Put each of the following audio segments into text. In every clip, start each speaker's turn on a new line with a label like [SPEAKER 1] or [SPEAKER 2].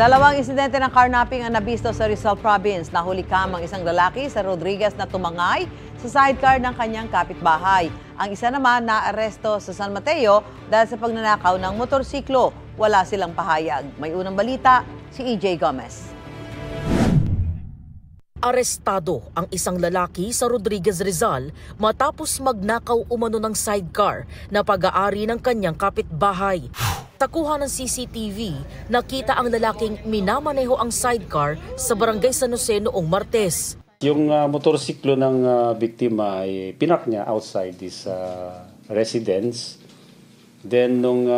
[SPEAKER 1] Dalawang insidente ng carnapping ang nabisto sa Rizal Province. Nahuli kamang isang lalaki sa Rodriguez na tumangay sa sidecar ng kanyang kapitbahay. Ang isa naman naaresto sa San Mateo dahil sa pagnanakaw ng motorsiklo. Wala silang pahayag. May unang balita, si EJ Gomez.
[SPEAKER 2] Arestado ang isang lalaki sa Rodriguez, Rizal matapos magnakaw umano ng sidecar na pag-aari ng kanyang kapitbahay. Sa kuha ng CCTV, nakita ang lalaking minamaneho ang sidecar sa barangay San Jose noong Martes.
[SPEAKER 3] Yung motorsiklo ng biktima ay pinak niya outside his residence. Then nung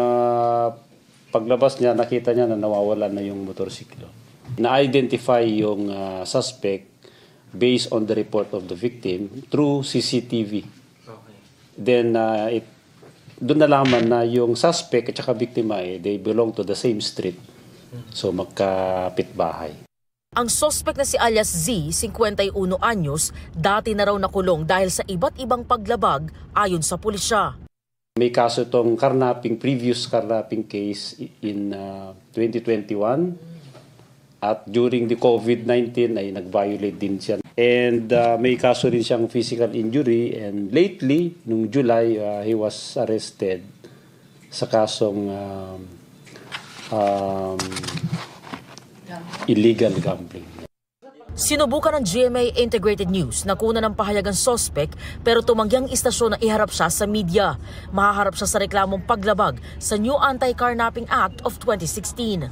[SPEAKER 3] paglabas niya, nakita niya na nawawalan na yung motorsiklo. Na-identify yung suspect based on the report of the victim through CCTV. Okay. Then doon nalaman na yung suspect at saka biktima they belong to the same street. So magkapitbahay.
[SPEAKER 2] Ang suspect na si alias Z, 51 anyos, dati na raw nakulong dahil sa iba't ibang paglabag ayon sa pulisya.
[SPEAKER 3] May kaso itong previous carnapping case in 2021 at during the COVID-19 ay nag-violate din siya. And may kaso rin siyang physical injury and lately, nung July, he was arrested sa kasong illegal gambling.
[SPEAKER 2] Sinubukan ng GMA Integrated News na kuna ng pahayag ang suspect pero tumanggi ang istasyon na iharap siya sa media. Mahaharap siya sa reklamong paglabag sa New Anti-Carnapping Act of 2016.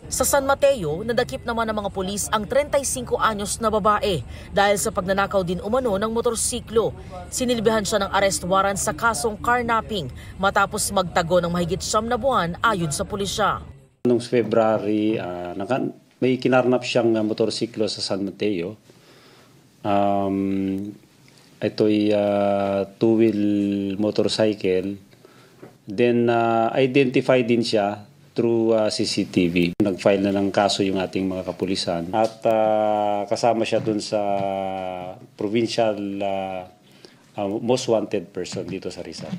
[SPEAKER 2] Sa San Mateo, nadakip naman ng mga pulis ang 35 anyos na babae dahil sa pagnanakaw din umano ng motorsiklo. Sinilbihan siya ng arrest warrant sa kasong carnapping matapos magtago ng mahigit 9 na buwan ayon sa pulisya.
[SPEAKER 3] Noong February, may kinarnap siyang motorsiklo sa San Mateo. Ito'y two-wheel motorcycle. Then identify din siya through CCTV. Nag-file na ng kaso yung ating mga kapulisan at kasama siya dun sa provincial most wanted person dito sa Rizal.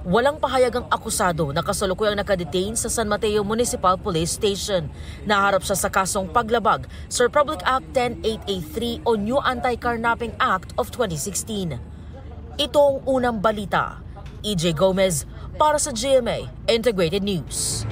[SPEAKER 2] Walang pahayag ang akusado na kasalukuyang nakadetain sa San Mateo Municipal Police Station. Naharap siya sa kasong paglabag sa Republic Act 10883 o New Anti-Carnapping Act of 2016. Ito ang unang balita. EJ Gomez para sa GMA Integrated News.